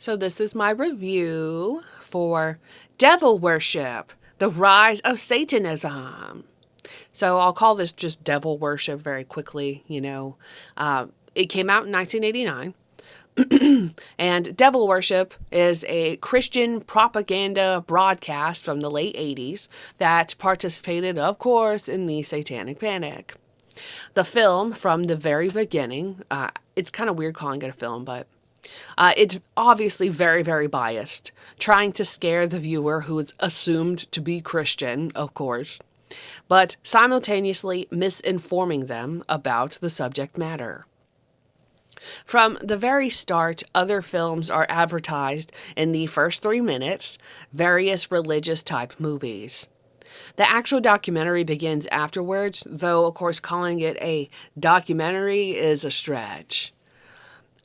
So this is my review for Devil Worship, The Rise of Satanism. So I'll call this just Devil Worship very quickly. It came out in 1989. And Devil Worship is a Christian propaganda broadcast from the late 80s that participated, of course, in the Satanic Panic. The film, from the very beginning, it's kind of weird calling it a film, but it's obviously very, very biased, trying to scare the viewer who is assumed to be Christian, of course, but simultaneously misinforming them about the subject matter. From the very start, other films are advertised in the first 3 minutes, various religious type movies. The actual documentary begins afterwards, though, of course, calling it a documentary is a stretch.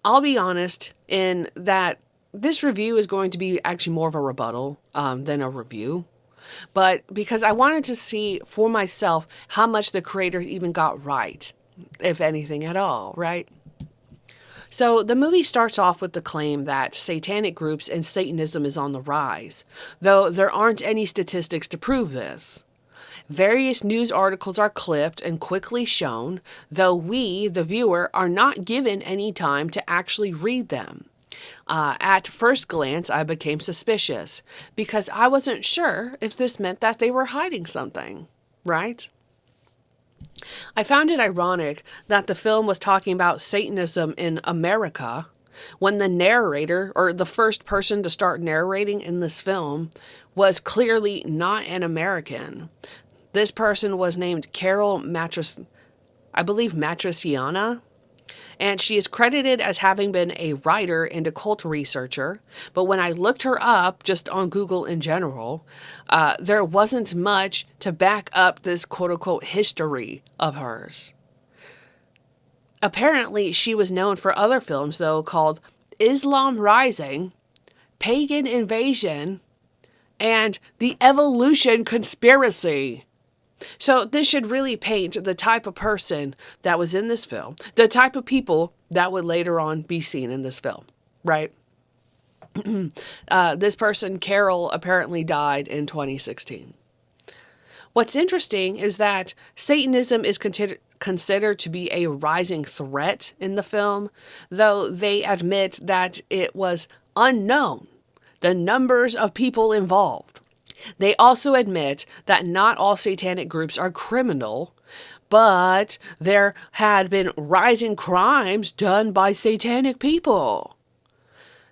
I'll be honest in that this review is going to be actually more of a rebuttal than a review. But because I wanted to see for myself how much the creator even got right, if anything at all, right? So the movie starts off with the claim that satanic groups and Satanism is on the rise, though there aren't any statistics to prove this. Various news articles are clipped and quickly shown, though we, the viewer, are not given any time to actually read them. At first glance, I became suspicious because I wasn't sure if this meant that they were hiding something, right? I found it ironic that the film was talking about Satanism in America when the narrator, or the first person to start narrating in this film, was clearly not an American. This person was named Carol Matriciana, and she is credited as having been a writer and occult researcher. But when I looked her up, just on Google in general, there wasn't much to back up this quote-unquote history of hers. Apparently, she was known for other films, though, called Islam Rising, Pagan Invasion, and The Evolution Conspiracy. So this should really paint the type of person that was in this film, the type of people that would later on be seen in this film, right? This person, Carol, apparently died in 2016. What's interesting is that Satanism is considered to be a rising threat in the film, though they admit that it was unknown, the numbers of people involved. They also admit that not all satanic groups are criminal, but there had been rising crimes done by satanic people.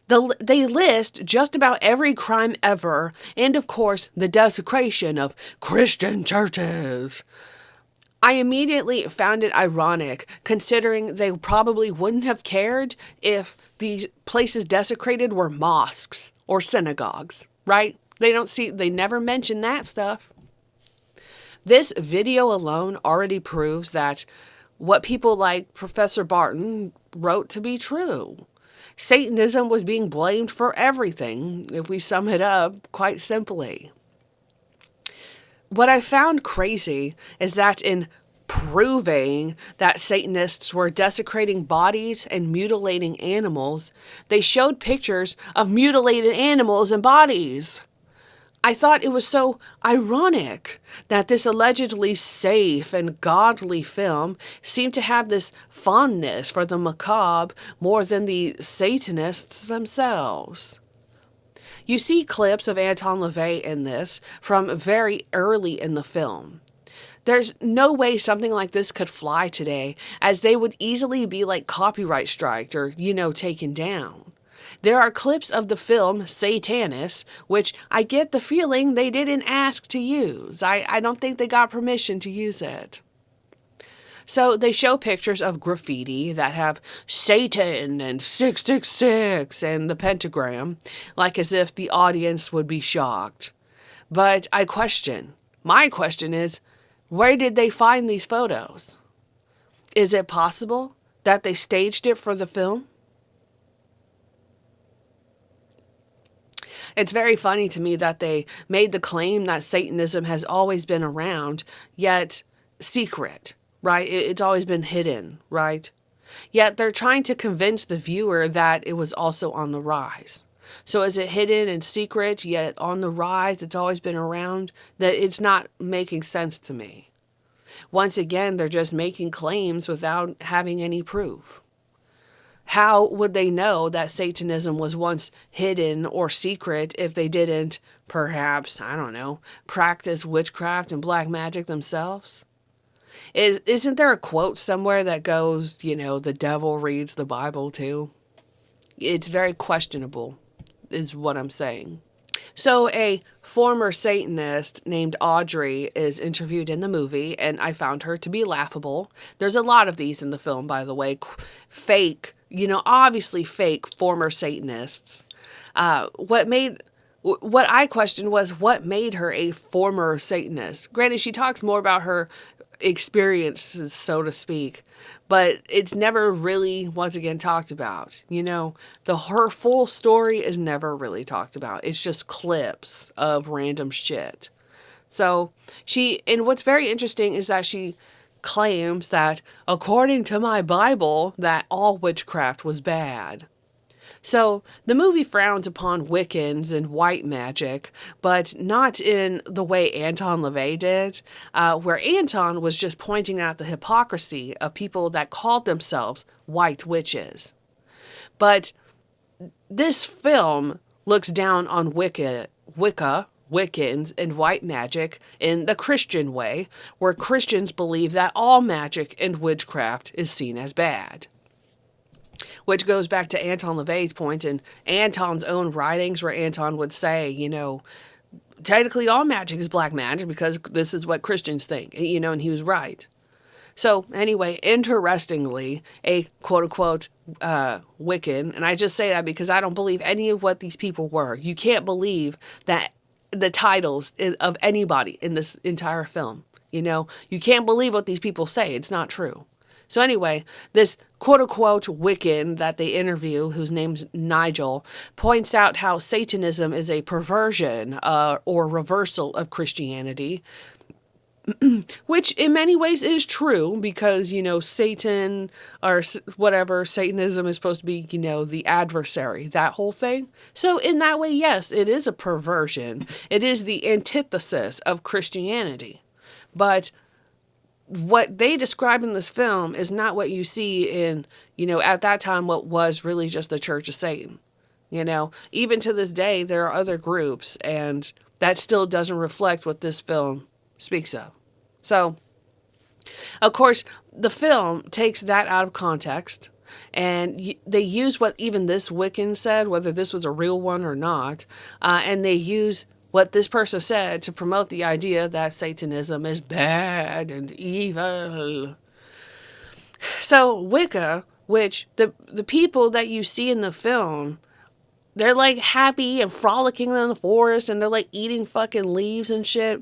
They list just about every crime ever, and of course, the desecration of Christian churches. I immediately found it ironic, considering they probably wouldn't have cared if these places desecrated were mosques or synagogues, right? They never mention that stuff. This video alone already proves that what people like Professor Barton wrote to be true. Satanism was being blamed for everything, if we sum it up quite simply. What I found crazy is that in proving that Satanists were desecrating bodies and mutilating animals, they showed pictures of mutilated animals and bodies. I thought it was so ironic that this allegedly safe and godly film seemed to have this fondness for the macabre more than the Satanists themselves. You see clips of Anton LaVey in this from very early in the film. There's no way something like this could fly today, as they would easily be like copyright striked or, taken down. There are clips of the film Satanist, which I get the feeling they didn't ask to use. I don't think they got permission to use it. So they show pictures of graffiti that have Satan and 666 and the pentagram, like as if the audience would be shocked. But my question is, where did they find these photos? Is it possible that they staged it for the film? It's very funny to me that they made the claim that Satanism has always been around, yet secret, right? It's always been hidden, right? Yet they're trying to convince the viewer that it was also on the rise. So is it hidden and secret yet on the rise? It's always been around. That it's not making sense to me. Once again, they're just making claims without having any proof. How would they know that Satanism was once hidden or secret if they didn't, perhaps, I don't know, practice witchcraft and black magic themselves? Isn't there a quote somewhere that goes, the devil reads the Bible too? It's very questionable, is what I'm saying. So, a former Satanist named Audrey is interviewed in the movie, and I found her to be laughable. There's a lot of these in the film, by the way. Fake, obviously fake former Satanists. What I questioned was what made her a former Satanist. Granted, she talks more about her experiences, so to speak, but it's never really once again talked about. Her full story is never really talked about. It's just clips of random shit. So and what's very interesting is that she claims that according to my Bible that all witchcraft was bad. So, the movie frowns upon Wiccans and white magic, but not in the way Anton LaVey did, where Anton was just pointing out the hypocrisy of people that called themselves white witches. But this film looks down on Wicca, Wiccans, and white magic in the Christian way, where Christians believe that all magic and witchcraft is seen as bad. Which goes back to Anton LaVey's point in Anton's own writings, where Anton would say, technically all magic is black magic because this is what Christians think, and he was right. So, anyway, interestingly, a quote-unquote Wiccan, and I just say that because I don't believe any of what these people were. You can't believe that the titles of anybody in this entire film, You can't believe what these people say. It's not true. So anyway, this quote-unquote Wiccan that they interview, whose name's Nigel, points out how Satanism is a perversion or reversal of Christianity, which in many ways is true because, Satan or whatever, Satanism is supposed to be, the adversary, that whole thing. So in that way, yes, it is a perversion. It is the antithesis of Christianity. But what they describe in this film is not what you see in, at that time, what was really just the Church of Satan. Even to this day, there are other groups, and that still doesn't reflect what this film speaks of. So, of course, the film takes that out of context, and they use what even this Wiccan said, whether this was a real one or not, and they use what this person said to promote the idea that Satanism is bad and evil. So Wicca, which the people that you see in the film, they're like happy and frolicking in the forest and they're like eating fucking leaves and shit.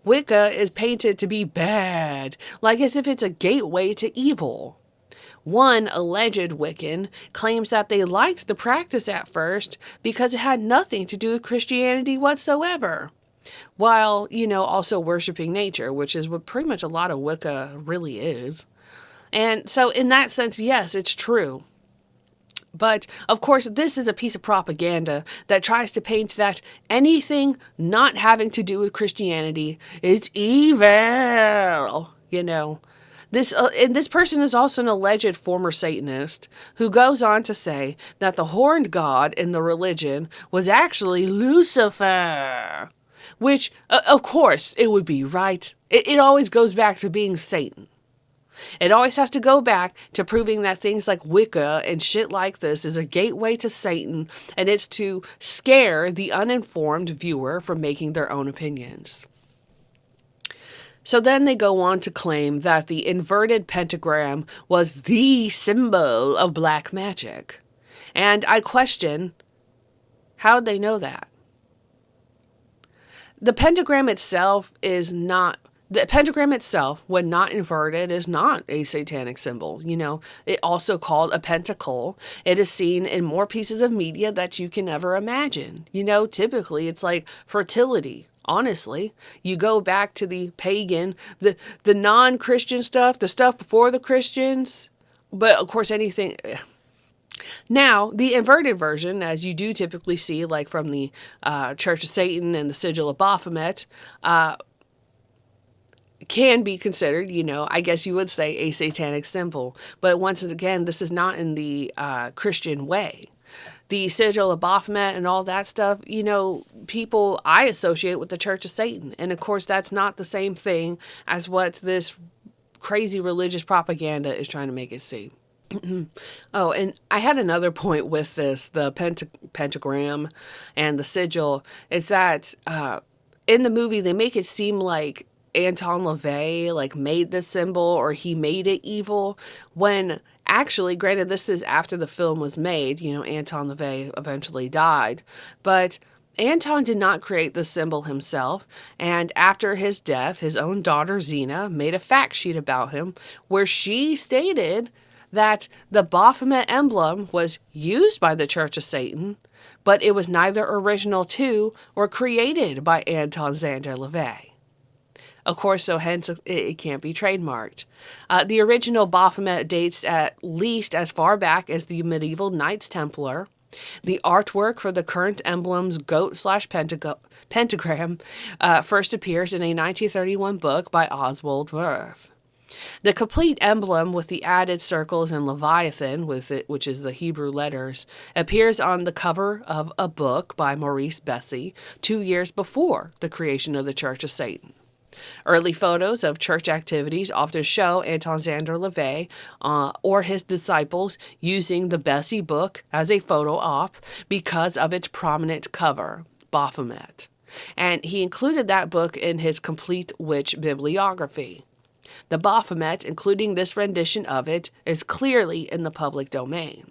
Wicca is painted to be bad, like as if it's a gateway to evil. One alleged Wiccan claims that they liked the practice at first because it had nothing to do with Christianity whatsoever, while, also worshiping nature, which is what pretty much a lot of Wicca really is. And so in that sense, yes, it's true. But, of course, this is a piece of propaganda that tries to paint that anything not having to do with Christianity is evil, This person is also an alleged former Satanist who goes on to say that the horned god in the religion was actually Lucifer, which, of course, it would be, right? It always goes back to being Satan. It always has to go back to proving that things like Wicca and shit like this is a gateway to Satan, and it's to scare the uninformed viewer from making their own opinions. So then they go on to claim that the inverted pentagram was the symbol of black magic. And I question, how'd they know that? The pentagram itself, when not inverted, is not a satanic symbol. It also called a pentacle. It is seen in more pieces of media that you can ever imagine. Typically it's like fertility. Honestly, you go back to the pagan, the non-Christian stuff, the stuff before the Christians. But of course, anything Now, the inverted version, as you do typically see, like from the Church of Satan and the Sigil of Baphomet, can be considered, I guess you would say a satanic symbol. But once again, this is not in the Christian way. The Sigil of Baphomet and all that stuff, people I associate with the Church of Satan. And of course, that's not the same thing as what this crazy religious propaganda is trying to make it seem. Oh, and I had another point with this, the pentagram and the sigil, is that in the movie they make it seem like Anton LaVey like made this symbol or he made it evil, when actually, granted, this is after the film was made, Anton LaVey eventually died, but Anton did not create the symbol himself, and after his death, his own daughter Xena made a fact sheet about him where she stated that the Baphomet emblem was used by the Church of Satan, but it was neither original to or created by Anton Xander LaVey. Of course, so hence it can't be trademarked. The original Baphomet dates at least as far back as the medieval Knights Templar. The artwork for the current emblem's goat/pentagram first appears in a 1931 book by Oswald Wirth. The complete emblem with the added circles and Leviathan, which is the Hebrew letters, appears on the cover of a book by Maurice Bessy 2 years before the creation of the Church of Satan. Early photos of church activities often show Anton Xander LaVey or his disciples using the Bessy book as a photo op because of its prominent cover, Baphomet. And he included that book in his complete witch bibliography. The Baphomet, including this rendition of it, is clearly in the public domain.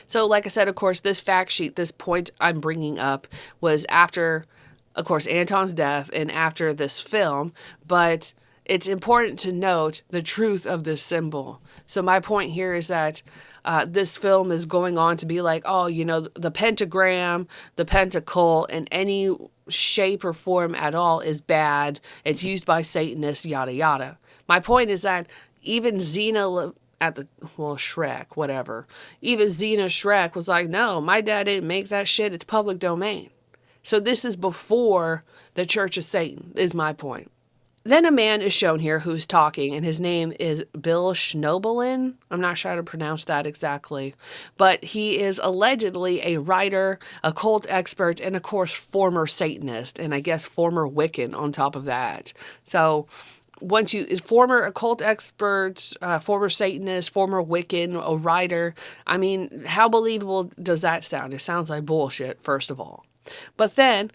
So, like I said, of course, this fact sheet, this point I'm bringing up, was after, of course, Anton's death and after this film, but it's important to note the truth of this symbol. So my point here is that this film is going on to be like, the pentagram, the pentacle, in any shape or form at all is bad. It's used by Satanists, yada yada. My point is that even Xena Shrek, whatever. Even Xena Shrek was like, no, my dad didn't make that shit. It's public domain. So this is before the Church of Satan, is my point. Then a man is shown here who's talking, and his name is Bill Schnoebelen. I'm not sure how to pronounce that exactly. But he is allegedly a writer, a cult expert, and of course, former Satanist, and I guess former Wiccan on top of that. So former occult expert, former Satanist, former Wiccan, a writer, I mean, how believable does that sound? It sounds like bullshit, first of all. But then,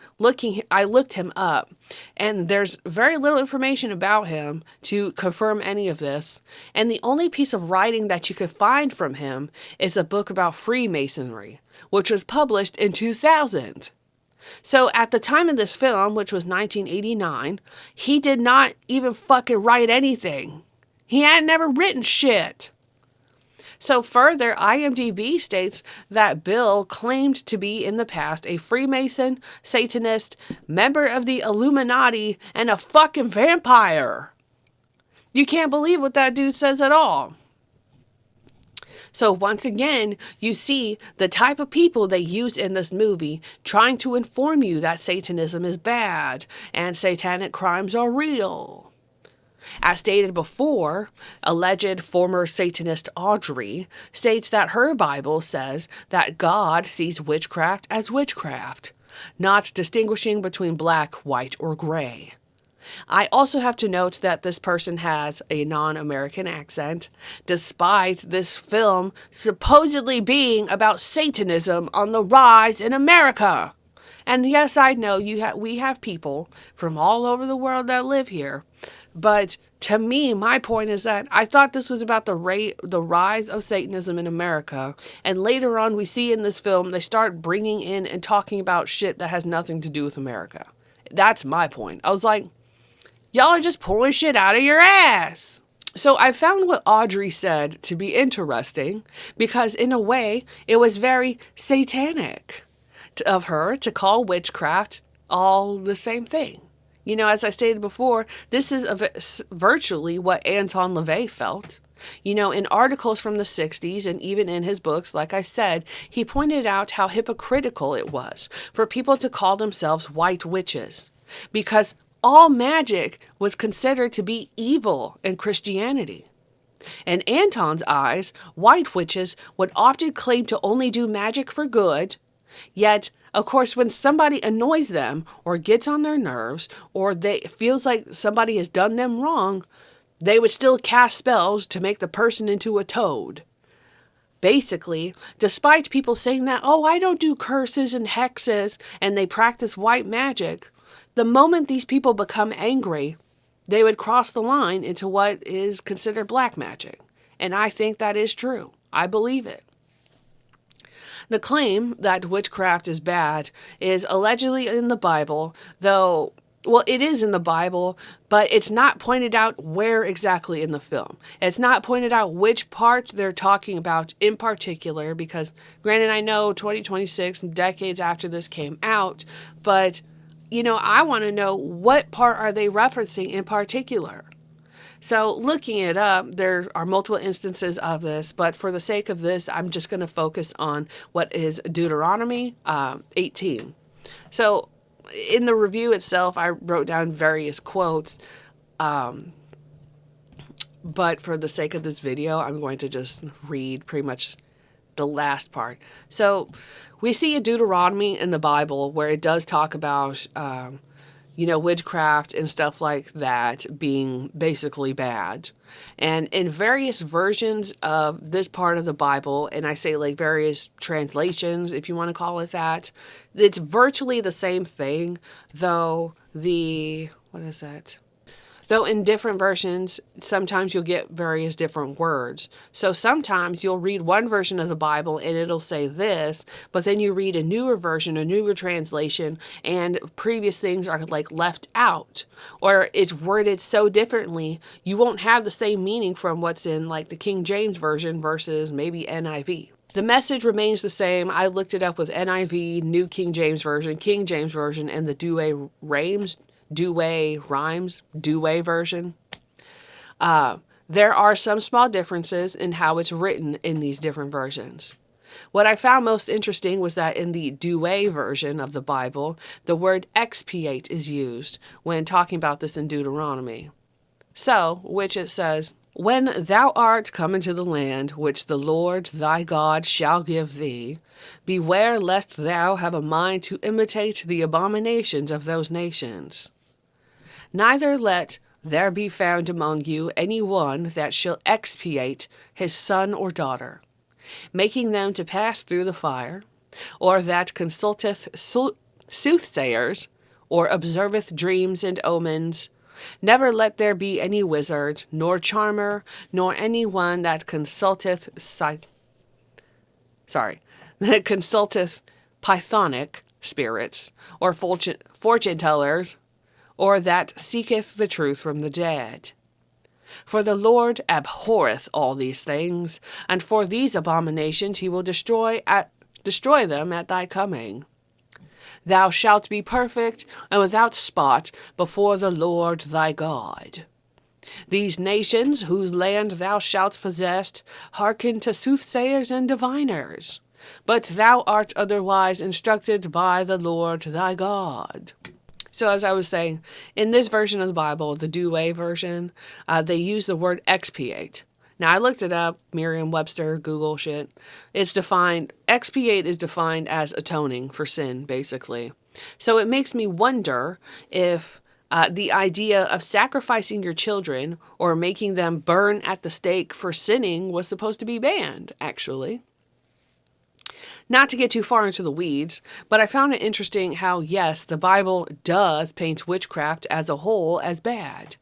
I looked him up, and there's very little information about him to confirm any of this, and the only piece of writing that you could find from him is a book about Freemasonry, which was published in 2000. So at the time of this film, which was 1989, he did not even fucking write anything. He had never written shit. So further, IMDb states that Bill claimed to be in the past a Freemason, Satanist, member of the Illuminati, and a fucking vampire. You can't believe what that dude says at all. So once again, you see the type of people they use in this movie trying to inform you that Satanism is bad and satanic crimes are real. As stated before, alleged former Satanist Audrey states that her Bible says that God sees witchcraft as witchcraft, not distinguishing between black, white, or gray. I also have to note that this person has a non-American accent, despite this film supposedly being about Satanism on the rise in America. And yes, I know we have people from all over the world that live here. But to me, my point is that I thought this was about the rise of Satanism in America. And later on, we see in this film, they start bringing in and talking about shit that has nothing to do with America. That's my point. I was like, y'all are just pulling shit out of your ass. So I found what Audrey said to be interesting because in a way, it was very satanic of her to call witchcraft all the same thing. As I stated before, this is virtually what Anton LaVey felt. You know, in articles from the 60s and even in his books, like I said, he pointed out how hypocritical it was for people to call themselves white witches because all magic was considered to be evil in Christianity. In Anton's eyes, white witches would often claim to only do magic for good, yet, of course, when somebody annoys them or gets on their nerves or they feels like somebody has done them wrong, they would still cast spells to make the person into a toad. Basically, despite people saying that, oh, I don't do curses and hexes, and they practice white magic, the moment these people become angry, they would cross the line into what is considered black magic. And I think that is true. I believe it. The claim that witchcraft is bad is allegedly in the Bible, though, well, it is in the Bible, but it's not pointed out where exactly in the film. It's not pointed out which part they're talking about in particular, because granted, I know 2026, decades after this came out, but, you know, I want to know what part are they referencing in particular. So looking it up, there are multiple instances of this, but for the sake of this, I'm just going to focus on what is Deuteronomy 18. So in the review itself, I wrote down various quotes, but for the sake of this video, I'm going to just read pretty much the last part. So we see a Deuteronomy in the Bible where it does talk about witchcraft and stuff like that being basically bad. And in various versions of this part of the Bible, and I say like various translations, if you want to call it that, it's virtually the same thing, though Though in different versions, sometimes you'll get various different words. So sometimes you'll read one version of the Bible and it'll say this, but then you read a newer version, a newer translation, and previous things are like left out. Or it's worded so differently, you won't have the same meaning from what's in like the King James Version versus maybe NIV. The message remains the same. I looked it up with NIV, New King James Version, and the Douay version. There are some small differences in how it's written in these different versions. What I found most interesting was that in the Douay version of the Bible, the word expiate is used when talking about this in Deuteronomy. So, which it says, "When thou art come into the land which the Lord thy God shall give thee, beware lest thou have a mind to imitate the abominations of those nations. Neither let there be found among you any one that shall expiate his son or daughter, making them to pass through the fire, or that consulteth soothsayers, or observeth dreams and omens. Never let there be any wizard, nor charmer, nor any one that consulteth pythonic spirits, or fortune tellers, or that seeketh the truth from the dead. For the Lord abhorreth all these things, and for these abominations he will destroy them at thy coming. Thou shalt be perfect and without spot before the Lord thy God. These nations, whose land thou shalt possess, hearken to soothsayers and diviners, but thou art otherwise instructed by the Lord thy God." So as I was saying, in this version of the Bible, the Douay version, they use the word expiate. Now I looked it up, Merriam-Webster, Google shit. Expiate is defined as atoning for sin, basically. So it makes me wonder if the idea of sacrificing your children or making them burn at the stake for sinning was supposed to be banned, actually. Not to get too far into the weeds, but I found it interesting how, yes, the Bible does paint witchcraft as a whole as bad,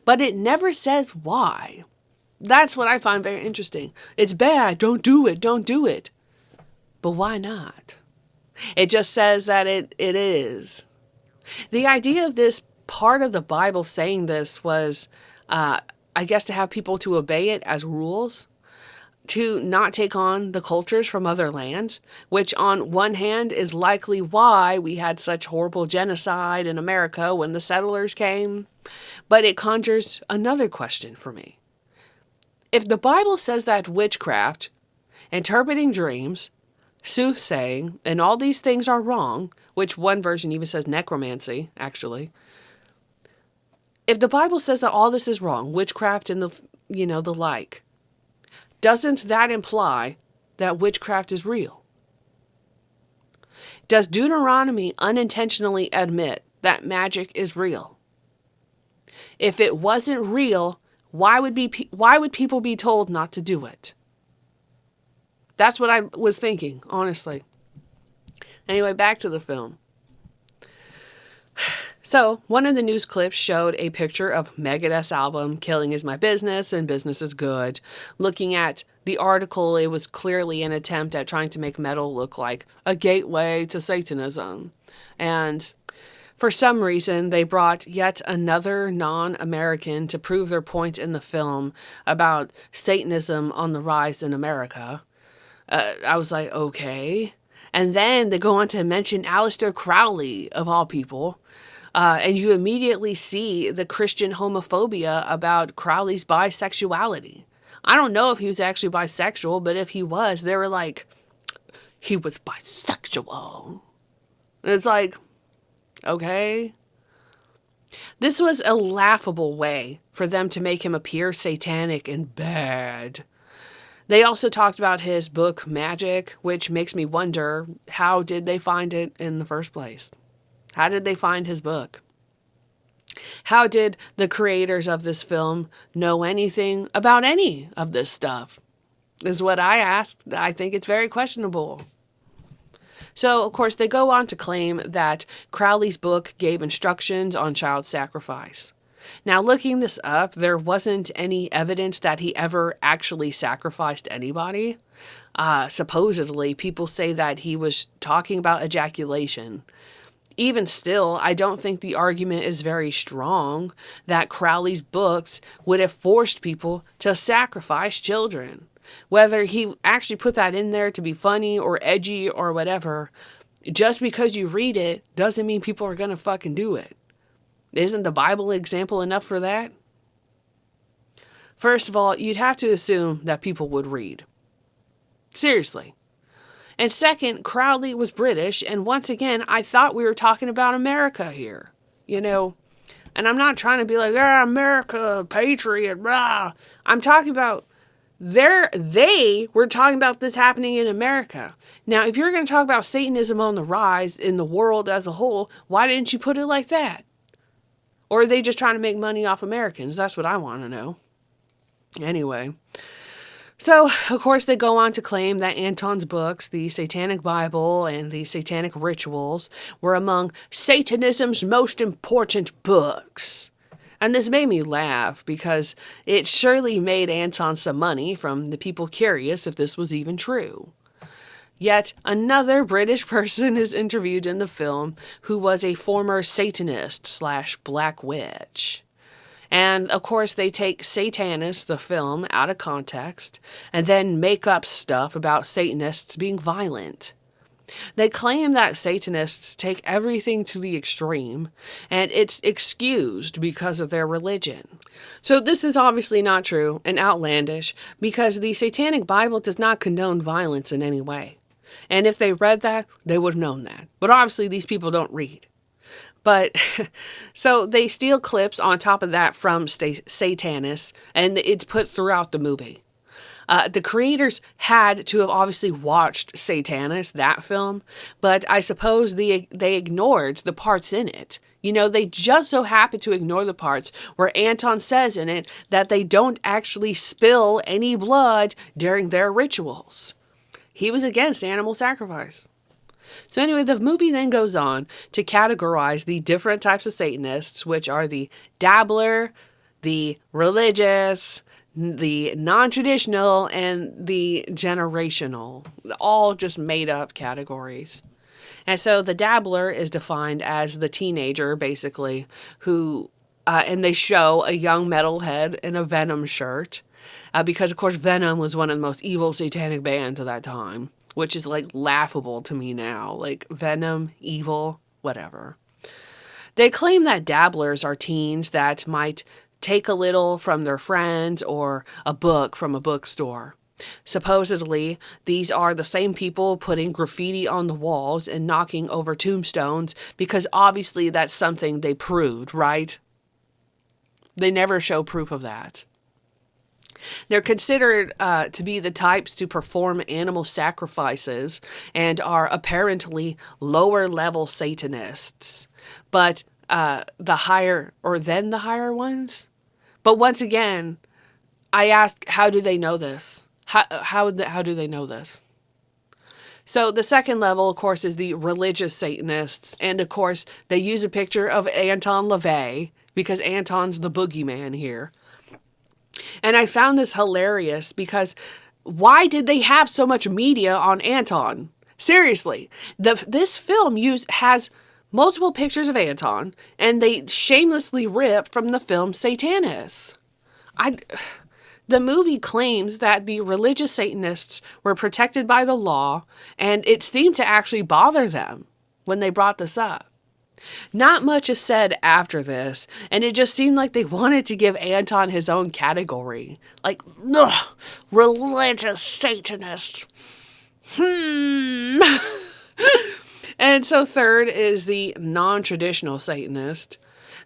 but it never says why. That's what I find very interesting. It's bad, don't do it. But why not? It just says that it is. The idea of this part of the Bible saying this was, I guess, to have people to obey it as rules, to not take on the cultures from other lands, which on one hand is likely why we had such horrible genocide in America when the settlers came. But it conjures another question for me. If the Bible says that witchcraft, interpreting dreams, soothsaying, and all these things are wrong, which one version even says necromancy, actually. If the Bible says that all this is wrong, witchcraft and the like, doesn't that imply that witchcraft is real? Does Deuteronomy unintentionally admit that magic is real? If it wasn't real, why would people be told not to do it? That's what I was thinking, honestly. Anyway, back to the film. So, one of the news clips showed a picture of Megadeth's album, Killing Is My Business and Business Is Good. Looking at the article, it was clearly an attempt at trying to make metal look like a gateway to Satanism. And for some reason, they brought yet another non-American to prove their point in the film about Satanism on the rise in America. I was like, okay. And then they go on to mention Aleister Crowley, of all people. And you immediately see the Christian homophobia about Crowley's bisexuality. I don't know if he was actually bisexual, but if he was, they were like, he was bisexual. And it's like, okay. This was a laughable way for them to make him appear satanic and bad. They also talked about his book, Magic, which makes me wonder, how did they find it in the first place? How did they find his book? How did the creators of this film know anything about any of this stuff? Is what I asked. I think it's very questionable. So, of course, they go on to claim that Crowley's book gave instructions on child sacrifice. Now, looking this up, there wasn't any evidence that he ever actually sacrificed anybody. Supposedly, people say that he was talking about ejaculation. Even still, I don't think the argument is very strong that Crowley's books would have forced people to sacrifice children. Whether he actually put that in there to be funny or edgy or whatever, just because you read it doesn't mean people are going to fucking do it. Isn't the Bible example enough for that? First of all, you'd have to assume that people would read. Seriously. And second, Crowley was British, and once again, I thought we were talking about America here, and I'm not trying to be like, America, patriot, rah. I'm talking about, they were talking about this happening in America. Now, if you're going to talk about Satanism on the rise in the world as a whole, why didn't you put it like that? Or are they just trying to make money off Americans? That's what I want to know. Anyway. So, of course, they go on to claim that Anton's books, the Satanic Bible and the Satanic Rituals, were among Satanism's most important books. And this made me laugh because it surely made Anton some money from the people curious if this was even true. Yet another British person is interviewed in the film who was a former Satanist/Black Witch. And, of course, they take Satanist, the film, out of context, and then make up stuff about Satanists being violent. They claim that Satanists take everything to the extreme, and it's excused because of their religion. So this is obviously not true and outlandish, because the Satanic Bible does not condone violence in any way. And if they read that, they would have known that. But obviously these people don't read. But, so they steal clips on top of that from Satanists, and it's put throughout the movie. The creators had to have obviously watched Satanist, that film, but I suppose they ignored the parts in it. They just so happen to ignore the parts where Anton says in it that they don't actually spill any blood during their rituals. He was against animal sacrifice. So anyway, the movie then goes on to categorize the different types of Satanists, which are the dabbler, the religious, the non-traditional, and the generational. All just made up categories. And so the dabbler is defined as the teenager, basically, who, and they show a young metalhead in a Venom shirt, because, of course, Venom was one of the most evil satanic bands of that time, which is, laughable to me now. Venom, evil, whatever. They claim that dabblers are teens that might take a little from their friends or a book from a bookstore. Supposedly, these are the same people putting graffiti on the walls and knocking over tombstones because obviously that's something they proved, right? They never show proof of that. They're considered to be the types to perform animal sacrifices and are apparently lower level Satanists, but the higher ones. But once again, I ask, how do they know this? How do they know this? So the second level, of course, is the religious Satanists. And of course, they use a picture of Anton LaVey because Anton's the boogeyman here. And I found this hilarious because why did they have so much media on Anton? Seriously, this film has multiple pictures of Anton, and they shamelessly rip from the film Satanists. The movie claims that the religious Satanists were protected by the law, and it seemed to actually bother them when they brought this up. Not much is said after this, and it just seemed like they wanted to give Anton his own category. Like, ugh, religious Satanist. And so third is the non-traditional Satanist.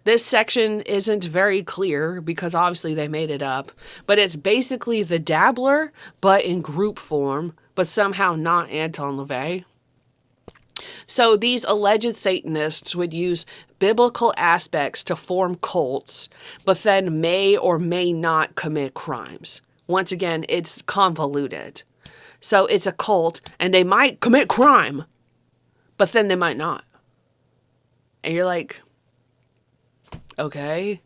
This section isn't very clear because obviously they made it up, but it's basically the dabbler, but in group form, but somehow not Anton LaVey. So these alleged Satanists would use biblical aspects to form cults, but then may or may not commit crimes. Once again, it's convoluted. So it's a cult, and they might commit crime, but then they might not. And you're like, okay.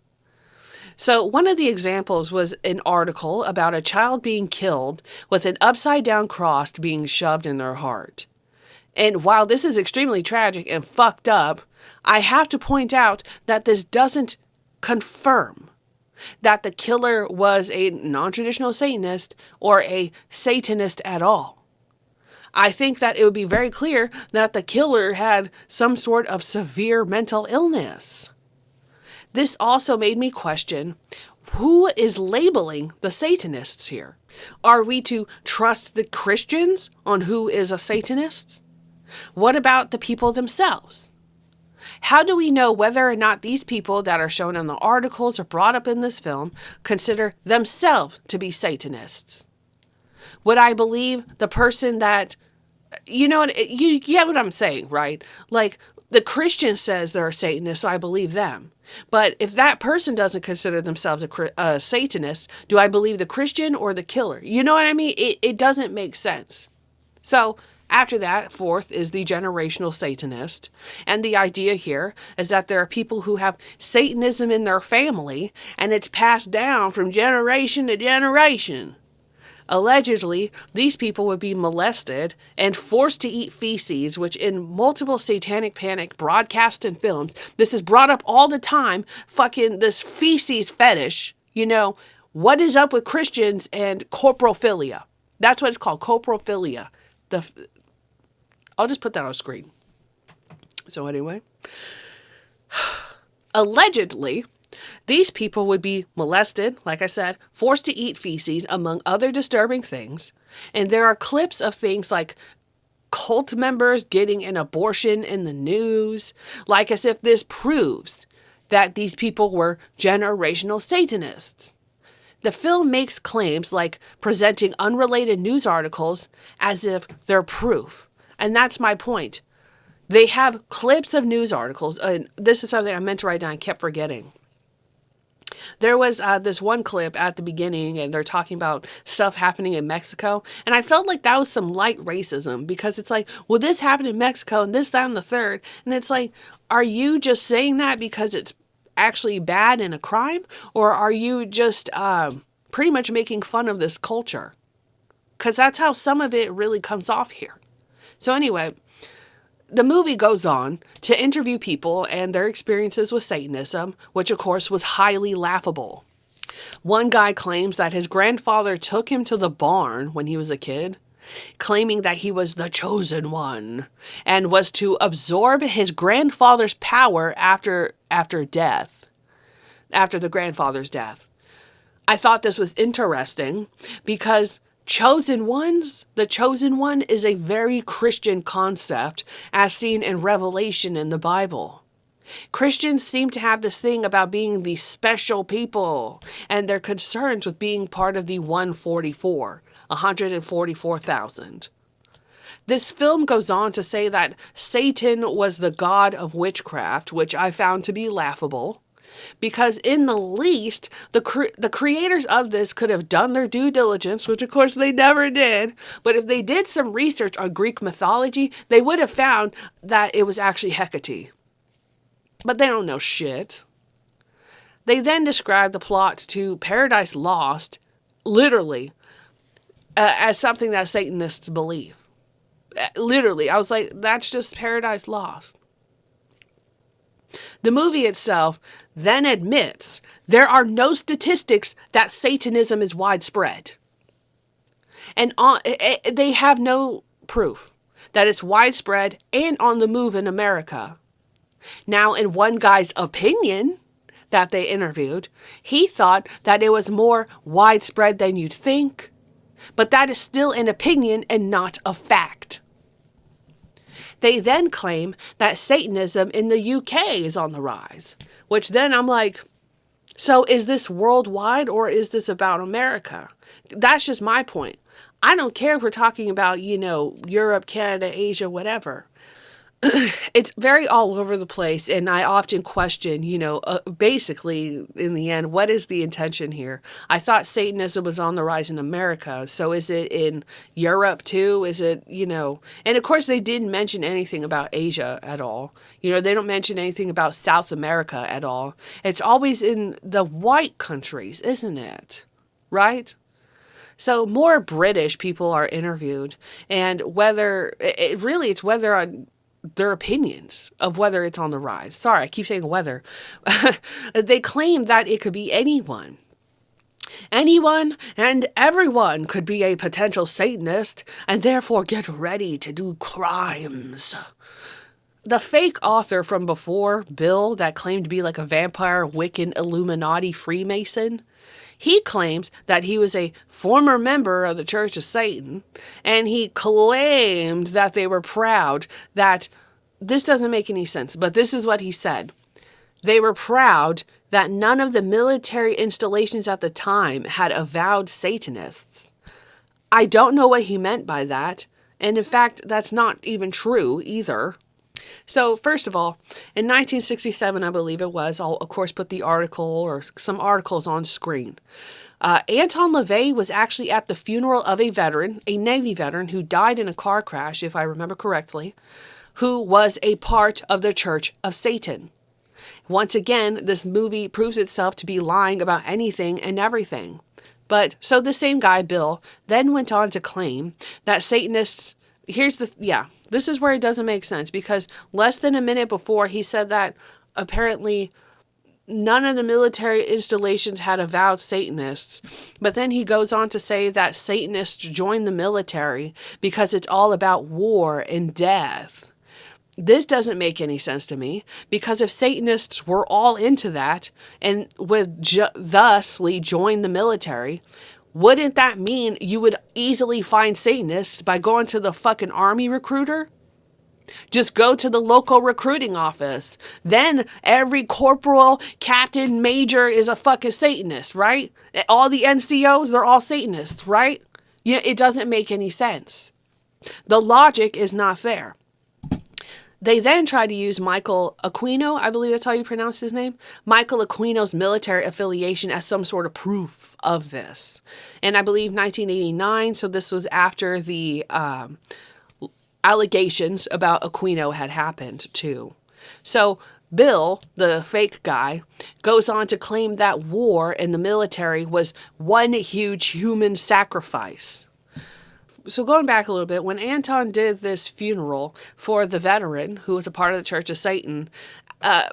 So one of the examples was an article about a child being killed with an upside-down cross being shoved in their heart. And while this is extremely tragic and fucked up, I have to point out that this doesn't confirm that the killer was a non-traditional Satanist or a Satanist at all. I think that it would be very clear that the killer had some sort of severe mental illness. This also made me question, who is labeling the Satanists here? Are we to trust the Christians on who is a Satanist? What about the people themselves? How do we know whether or not these people that are shown in the articles or brought up in this film consider themselves to be Satanists? Would I believe the person that, you know, you get what I'm saying, right? Like, the Christian says they're a Satanist, so I believe them. But if that person doesn't consider themselves a Satanist, do I believe the Christian or the killer? You know what I mean? It doesn't make sense. So after that, fourth is the generational Satanist. And the idea here is that there are people who have Satanism in their family, and it's passed down from generation to generation. Allegedly, these people would be molested and forced to eat feces, which in multiple satanic panic broadcasts and films, this is brought up all the time, fucking this feces fetish. You know, what is up with Christians and corporophilia? That's what it's called, corporophilia. I'll just put that on screen. So anyway, allegedly, these people would be molested, like I said, forced to eat feces, among other disturbing things. And there are clips of things like cult members getting an abortion in the news, like as if this proves that these people were generational Satanists. The film makes claims like presenting unrelated news articles as if they're proof. And that's my point. They have clips of news articles, and this is something I meant to write down, I kept forgetting. There was this one clip at the beginning, and they're talking about stuff happening in Mexico, and I felt like that was some light racism, because it's like, well, this happened in Mexico, and this, that, and the third, and it's like, are you just saying that because it's actually bad and a crime, or are you just pretty much making fun of this culture? Because that's how some of it really comes off here. So anyway, the movie goes on to interview people and their experiences with Satanism, which of course was highly laughable. One guy claims that his grandfather took him to the barn when he was a kid, claiming that he was the chosen one and was to absorb his grandfather's power after death. after the grandfather's death. I thought this was interesting because the chosen one is a very Christian concept as seen in Revelation in the Bible. Christians seem to have this thing about being the special people and their concerns with being part of the 144,000. This film goes on to say that Satan was the god of witchcraft, which I found to be laughable. Because in the least, the creators of this could have done their due diligence, which of course they never did. But if they did some research on Greek mythology, they would have found that it was actually Hecate. But they don't know shit. They then described the plot to Paradise Lost, literally, as something that Satanists believe. Literally, I was like, that's just Paradise Lost. The movie itself then admits there are no statistics that Satanism is widespread. And they have no proof that it's widespread and on the move in America. Now, in one guy's opinion that they interviewed, he thought that it was more widespread than you'd think. But that is still an opinion and not a fact. They then claim that Satanism in the UK is on the rise, which then I'm like, so is this worldwide or is this about America? That's just my point. I don't care if we're talking about, Europe, Canada, Asia, whatever. It's very all over the place, and I often question, basically, in the end, what is the intention here? I thought Satanism was on the rise in America, so is it in Europe too? Is it, and of course they didn't mention anything about Asia at all. They don't mention anything about South America at all. It's always in the white countries, isn't it? Right? So more British people are interviewed, and it's whether on their opinions of whether it's on the rise. Sorry, I keep saying whether. They claim that it could be anyone. Anyone and everyone could be a potential Satanist and therefore get ready to do crimes. The fake author from before, Bill, that claimed to be like a vampire, Wiccan, Illuminati, Freemason, he claims that he was a former member of the Church of Satan, and he claimed that they were proud that, this doesn't make any sense, but this is what he said. They were proud that none of the military installations at the time had avowed Satanists. I don't know what he meant by that, and in fact, that's not even true either. So, first of all, in 1967, I believe it was, I'll of course put the article or some articles on screen. Anton LaVey was actually at the funeral of a veteran, a Navy veteran who died in a car crash, if I remember correctly, who was a part of the Church of Satan. Once again, this movie proves itself to be lying about anything and everything. But, so the same guy, Bill, then went on to claim that Satanists, this is where it doesn't make sense, because less than a minute before he said that apparently none of the military installations had avowed Satanists, but then he goes on to say that Satanists join the military because it's all about war and death. This doesn't make any sense to me, because if Satanists were all into that and would thusly join the military, wouldn't that mean you would easily find Satanists by going to the fucking army recruiter? Just go to the local recruiting office. Then every corporal, captain, major is a fucking Satanist, right? All the NCOs, they're all Satanists, right? Yeah, it doesn't make any sense. The logic is not there. They then tried to use Michael Aquino, I believe that's how you pronounce his name, Michael Aquino's military affiliation as some sort of proof of this. And I believe 1989, so this was after the allegations about Aquino had happened too. So Bill, the fake guy, goes on to claim that war in the military was one huge human sacrifice. So going back a little bit, when Anton did this funeral for the veteran who was a part of the Church of Satan,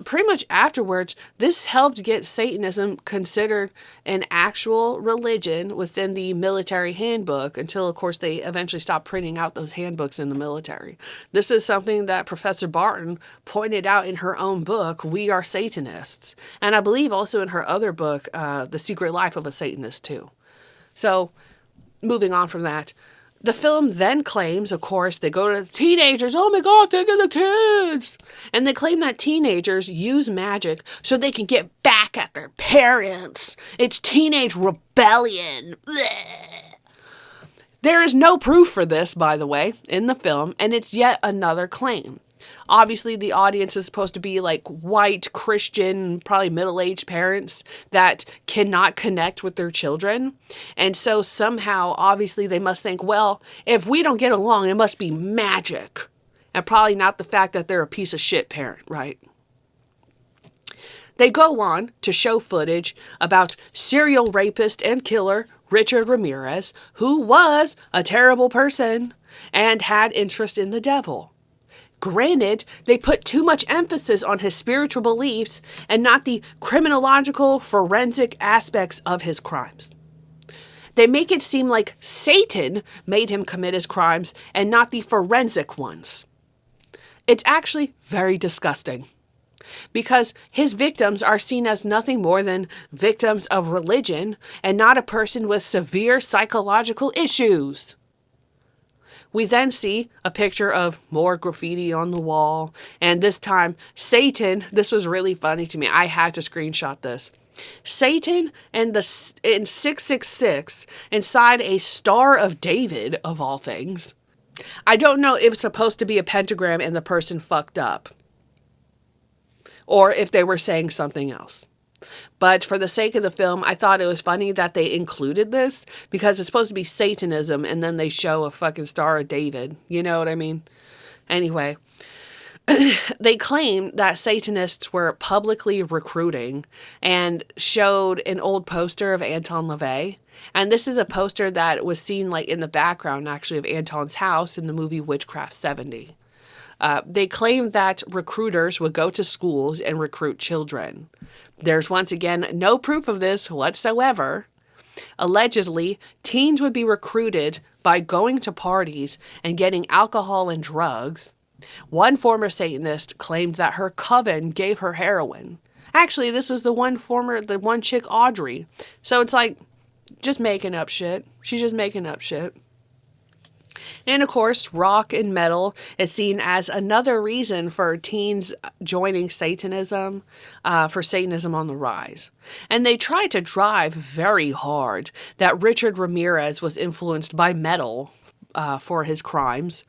pretty much afterwards, this helped get Satanism considered an actual religion within the military handbook until, of course, they eventually stopped printing out those handbooks in the military. This is something that Professor Barton pointed out in her own book, We Are Satanists. And I believe also in her other book, The Secret Life of a Satanist, too. So, moving on from that, the film then claims, of course, they go to the teenagers, oh my god, think of the kids! And they claim that teenagers use magic so they can get back at their parents. It's teenage rebellion. Blech. There is no proof for this, by the way, in the film, and it's yet another claim. Obviously, the audience is supposed to be like white, Christian, probably middle-aged parents that cannot connect with their children. And so somehow, obviously, they must think, well, if we don't get along, it must be magic. And probably not the fact that they're a piece of shit parent, right? They go on to show footage about serial rapist and killer Richard Ramirez, who was a terrible person and had interest in the devil. Granted, they put too much emphasis on his spiritual beliefs and not the criminological, forensic aspects of his crimes. They make it seem like Satan made him commit his crimes and not the forensic ones. It's actually very disgusting because his victims are seen as nothing more than victims of religion and not a person with severe psychological issues. We then see a picture of more graffiti on the wall, and this time Satan, this was really funny to me, I had to screenshot this. Satan and in 666 inside a Star of David, of all things. I don't know if it's supposed to be a pentagram and the person fucked up, or if they were saying something else. But for the sake of the film, I thought it was funny that they included this because it's supposed to be Satanism and then they show a fucking Star of David. You know what I mean? Anyway, they claim that Satanists were publicly recruiting and showed an old poster of Anton LaVey. And this is a poster that was seen like in the background actually of Anton's house in the movie Witchcraft 70. They claim that recruiters would go to schools and recruit children. There's once again no proof of this whatsoever. Allegedly, teens would be recruited by going to parties and getting alcohol and drugs. One former Satanist claimed that her coven gave her heroin. Actually, this was the one chick, Audrey. So it's like, just making up shit. She's just making up shit. And of course, rock and metal is seen as another reason for teens joining Satanism, for Satanism on the rise. And they try to drive very hard that Richard Ramirez was influenced by metal for his crimes.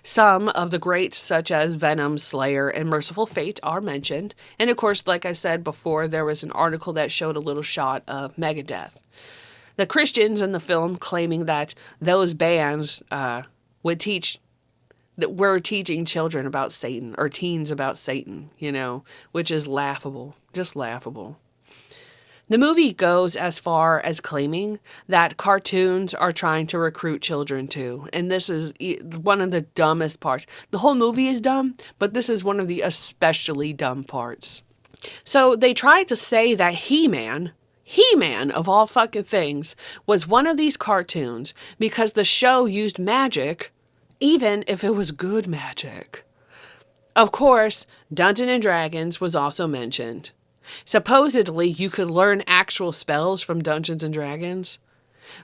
Some of the greats, such as Venom, Slayer, and Merciful Fate, are mentioned. And of course, like I said before, there was an article that showed a little shot of Megadeth. The Christians in the film claiming that those bands were teaching children about Satan, or teens about Satan, you know, which is laughable, just laughable. The movie goes as far as claiming that cartoons are trying to recruit children too, and this is one of the dumbest parts. The whole movie is dumb, but this is one of the especially dumb parts. So they tried to say that He-Man, of all fucking things, was one of these cartoons because the show used magic, even if it was good magic. Of course, Dungeons and Dragons was also mentioned. Supposedly, you could learn actual spells from Dungeons and Dragons.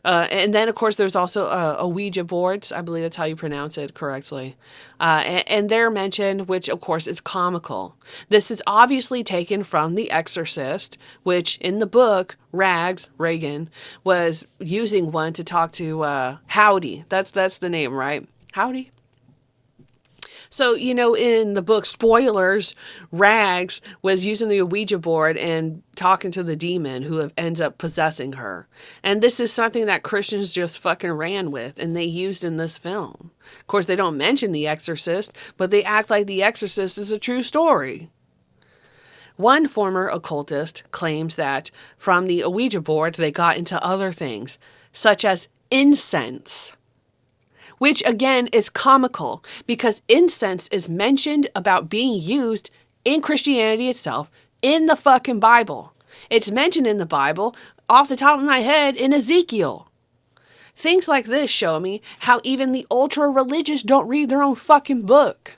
And then, of course, there's also a Ouija boards. I believe that's how you pronounce it correctly. And they're mentioned, which, of course, is comical. This is obviously taken from The Exorcist, which in the book, Reagan, was using one to talk to Howdy. That's the name, right? Howdy? So, you know, in the book, spoilers, Rags was using the Ouija board and talking to the demon who ends up possessing her. And this is something that Christians just fucking ran with and they used in this film. Of course, they don't mention The Exorcist, but they act like The Exorcist is a true story. One former occultist claims that from the Ouija board, they got into other things, such as incense. which again is comical because incense is mentioned about being used in Christianity itself in the fucking Bible. It's mentioned in the Bible, off the top of my head, in Ezekiel. Things like this show me how even the ultra-religious don't read their own fucking book.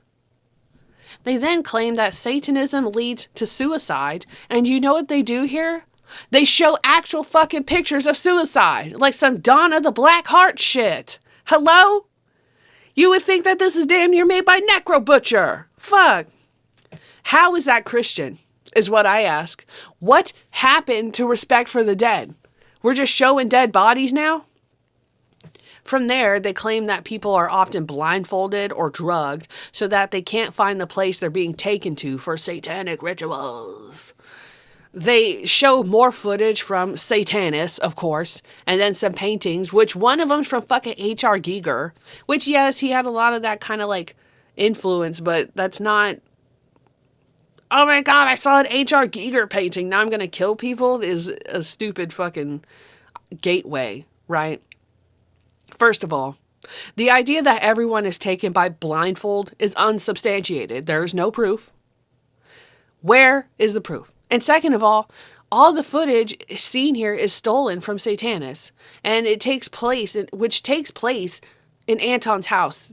They then claim that Satanism leads to suicide, and you know what they do here? They show actual fucking pictures of suicide, like some Dawn of the Black Heart shit. Hello? You would think that this is damn near made by Necro Butcher. Fuck. How is that Christian, is what I ask. What happened to respect for the dead? We're just showing dead bodies now? From there, they claim that people are often blindfolded or drugged so that they can't find the place they're being taken to for satanic rituals. They show more footage from Satanists, of course, and then some paintings, which one of them's from fucking H.R. Giger, which, yes, he had a lot of that kind of, like, influence, but that's not... Oh my god, I saw an H.R. Giger painting, now I'm gonna kill people, is a stupid fucking gateway, right? First of all, the idea that everyone is taken by blindfold is unsubstantiated. There is no proof. Where is the proof? And second of all the footage seen here is stolen from Satanists, and it takes place in Anton's house.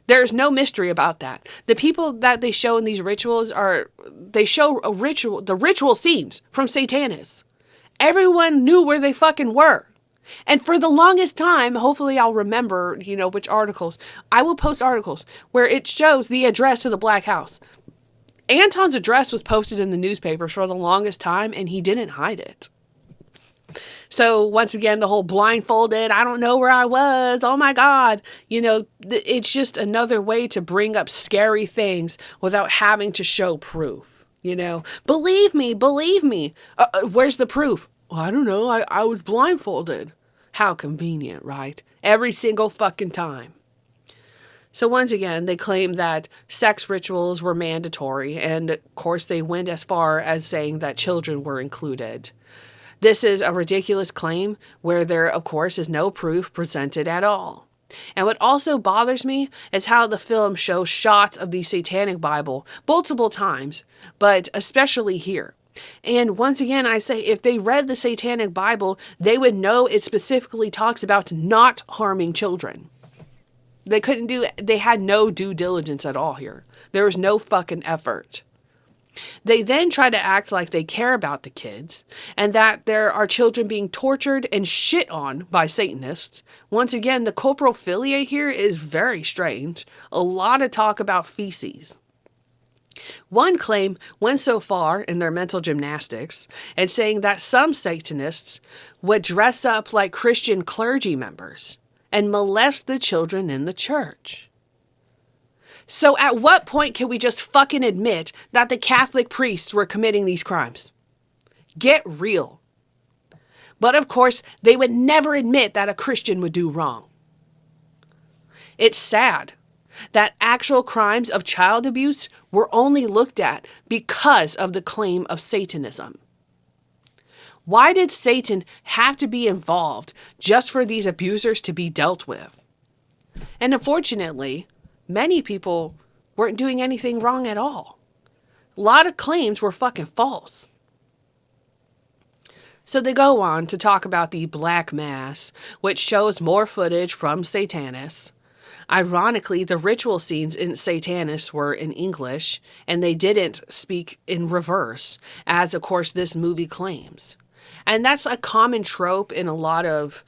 There's no mystery about that. The people that they show in these rituals they show the ritual scenes from Satanists. Everyone knew where they fucking were. And for the longest time, hopefully I'll remember, which articles. I will post articles where it shows the address to the Black House. Anton's address was posted in the newspapers for the longest time, and he didn't hide it. So once again, the whole blindfolded, I don't know where I was, oh my God. It's just another way to bring up scary things without having to show proof. Believe me. Where's the proof? Well, I don't know, I was blindfolded. How convenient, right? Every single fucking time. So once again, they claim that sex rituals were mandatory, and of course they went as far as saying that children were included. This is a ridiculous claim where there, of course, is no proof presented at all. And what also bothers me is how the film shows shots of the Satanic Bible multiple times, but especially here. And once again, I say, if they read the Satanic Bible, they would know it specifically talks about not harming children. They had no due diligence at all here. There was no fucking effort. They then try to act like they care about the kids and that there are children being tortured and shit on by Satanists. Once again, the corporophilia here is very strange. A lot of talk about feces. One claim went so far in their mental gymnastics and saying that some Satanists would dress up like Christian clergy members and molest the children in the church. So at what point can we just fucking admit that the Catholic priests were committing these crimes? Get real. But of course, they would never admit that a Christian would do wrong. It's sad that actual crimes of child abuse were only looked at because of the claim of Satanism. Why did Satan have to be involved just for these abusers to be dealt with? And unfortunately, many people weren't doing anything wrong at all. A lot of claims were fucking false. So they go on to talk about the Black Mass, which shows more footage from Satanists. Ironically, the ritual scenes in Satanists were in English, and they didn't speak in reverse, as of course this movie claims. And that's a common trope in a lot of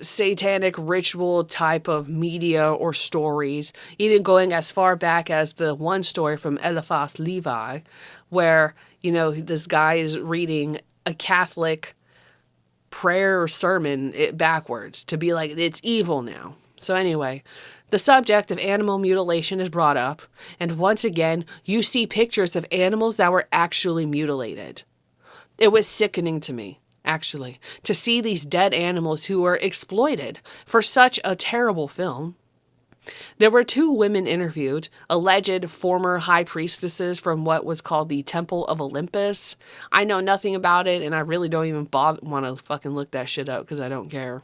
satanic ritual type of media or stories, even going as far back as the one story from Eliphas Levi, where, this guy is reading a Catholic prayer or sermon backwards to be like, it's evil now. So anyway, the subject of animal mutilation is brought up, and once again, you see pictures of animals that were actually mutilated. It was sickening to me, actually, to see these dead animals who were exploited for such a terrible film. There were two women interviewed, alleged former high priestesses from what was called the Temple of Olympus. I know nothing about it, and I really don't even want to fucking look that shit up because I don't care.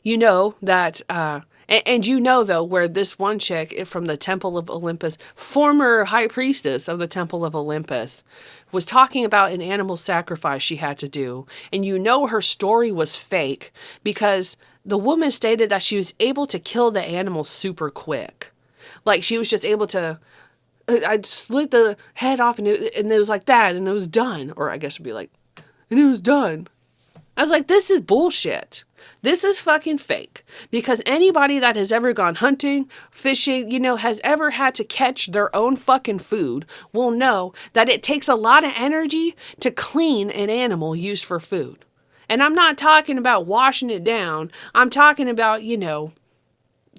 You know that, and you know, though, where this one chick from the Temple of Olympus, former high priestess of the Temple of Olympus, was talking about an animal sacrifice she had to do. And you know her story was fake because the woman stated that she was able to kill the animal super quick. Like, she was just able to, I slit the head off and it was like that and it was done. Or I guess it'd be like, and it was done. I was like, this is bullshit. This is fucking fake. Because anybody that has ever gone hunting, fishing, has ever had to catch their own fucking food will know that it takes a lot of energy to clean an animal used for food. And I'm not talking about washing it down. I'm talking about,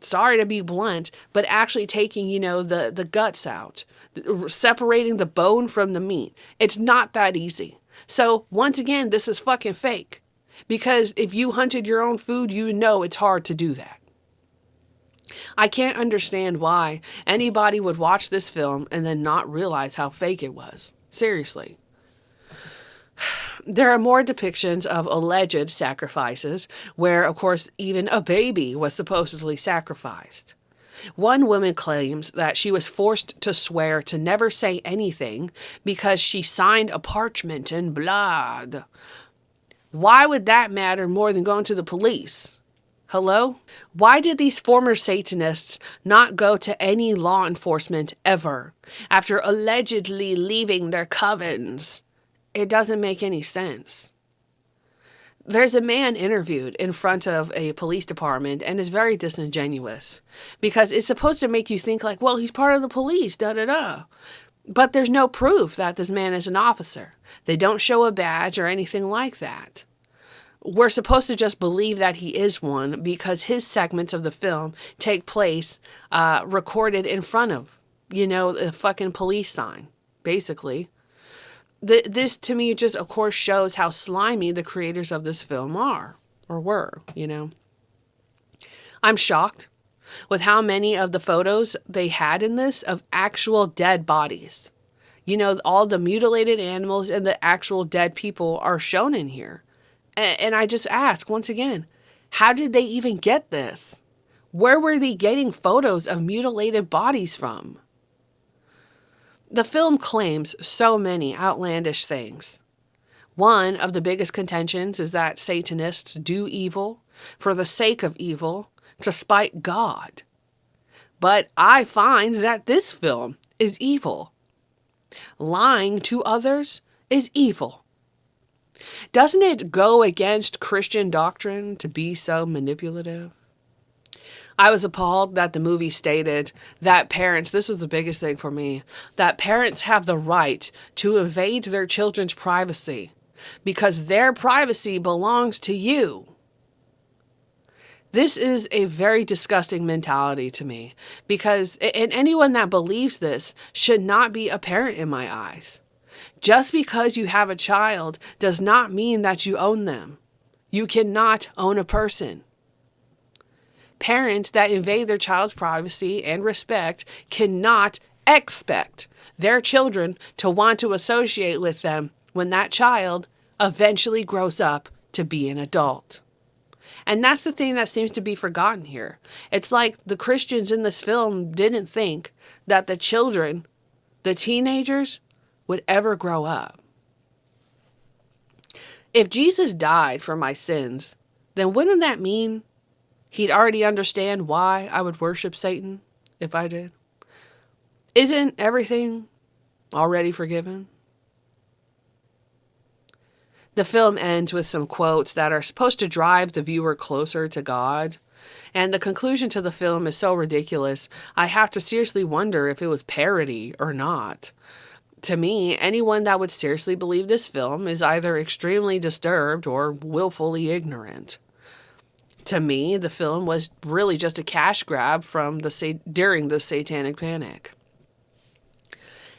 sorry to be blunt, but actually taking, the guts out, separating the bone from the meat. It's not that easy. So once again, this is fucking fake. Because if you hunted your own food, it's hard to do that. I can't understand why anybody would watch this film and then not realize how fake it was. Seriously. There are more depictions of alleged sacrifices where, of course, even a baby was supposedly sacrificed. One woman claims that she was forced to swear to never say anything because she signed a parchment in blood. Why would that matter more than going to the police? Hello? Why did these former Satanists not go to any law enforcement ever after allegedly leaving their covens? It doesn't make any sense. There's a man interviewed in front of a police department and is very disingenuous because it's supposed to make you think like, well, he's part of the police, da-da-da. But there's no proof that this man is an officer. They don't show a badge or anything like that. We're supposed to just believe that he is one because his segments of the film take place recorded in front of, the fucking police sign, basically. This, to me, just, of course, shows how slimy the creators of this film are, or were, I'm shocked with how many of the photos they had in this of actual dead bodies. All the mutilated animals and the actual dead people are shown in here. And I just ask, once again, how did they even get this? Where were they getting photos of mutilated bodies from? The film claims so many outlandish things. One of the biggest contentions is that Satanists do evil for the sake of evil to spite God. But I find that this film is evil. Lying to others is evil. Doesn't it go against Christian doctrine to be so manipulative? I was appalled that the movie stated that parents, this was the biggest thing for me, that parents have the right to invade their children's privacy because their privacy belongs to you. This is a very disgusting mentality to me because anyone that believes this should not be a parent in my eyes. Just because you have a child does not mean that you own them. You cannot own a person. Parents that invade their child's privacy and respect cannot expect their children to want to associate with them when that child eventually grows up to be an adult. And that's the thing that seems to be forgotten here. It's like the Christians in this film didn't think that the children, the teenagers, would ever grow up. If Jesus died for my sins, then wouldn't that mean he'd already understand why I would worship Satan if I did? Isn't everything already forgiven? The film ends with some quotes that are supposed to drive the viewer closer to God. And the conclusion to the film is so ridiculous, I have to seriously wonder if it was parody or not. To me, anyone that would seriously believe this film is either extremely disturbed or willfully ignorant. To me, the film was really just a cash grab from during the Satanic Panic.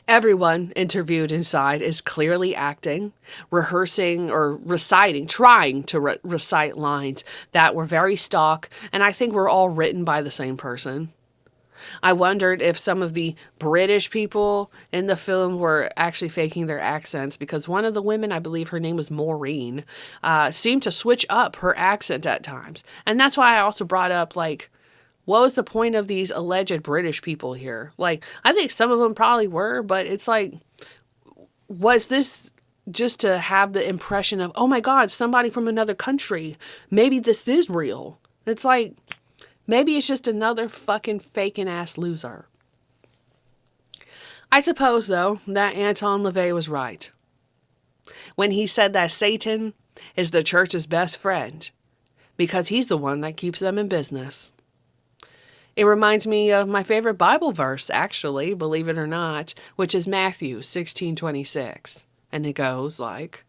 Everyone interviewed inside is clearly acting, rehearsing or reciting, trying to recite lines that were very stock, and I think were all written by the same person. I wondered if some of the British people in the film were actually faking their accents because one of the women, I believe her name was Maureen, seemed to switch up her accent at times. And that's why I also brought up, like, what was the point of these alleged British people here? Like, I think some of them probably were, but it's like, was this just to have the impression of, oh my God, somebody from another country? Maybe this is real. It's like, maybe it's just another fucking faking ass loser. I suppose, though, that Anton LaVey was right when he said that Satan is the church's best friend because he's the one that keeps them in business. It reminds me of my favorite Bible verse, actually, believe it or not, which is Matthew 16:26. And it goes like,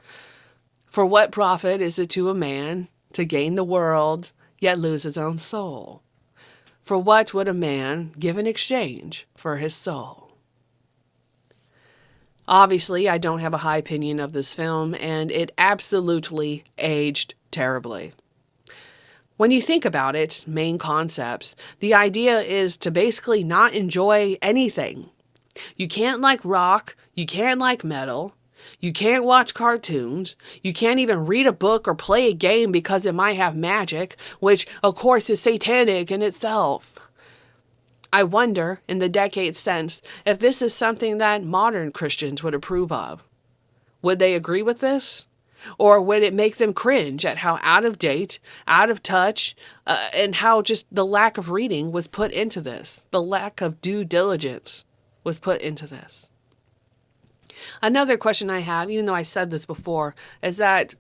"For what profit is it to a man to gain the world, yet lose his own soul? For what would a man give in exchange for his soul?" Obviously, I don't have a high opinion of this film, and it absolutely aged terribly. When you think about it, main concepts, the idea is to basically not enjoy anything. You can't like rock, you can't like metal, you can't watch cartoons, you can't even read a book or play a game because it might have magic, which of course is satanic in itself. I wonder, in the decades since, if this is something that modern Christians would approve of. Would they agree with this? Or would it make them cringe at how out of date, out of touch, and how just the lack of reading was put into this? The lack of due diligence was put into this. Another question I have, even though I said this before, is that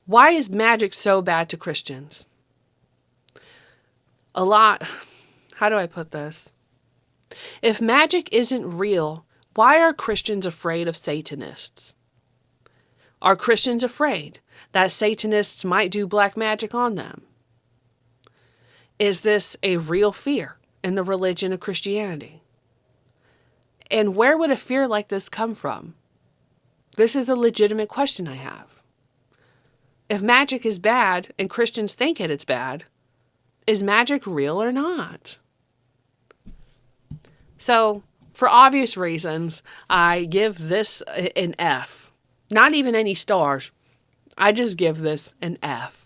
why is magic so bad to Christians? How do I put this? If magic isn't real, why are Christians afraid of Satanists? Are Christians afraid that Satanists might do black magic on them? Is this a real fear in the religion of Christianity? And where would a fear like this come from? This is a legitimate question I have. If magic is bad and Christians think it's bad, is magic real or not? So, for obvious reasons, I give this an F. Not even any stars. I just give this an F.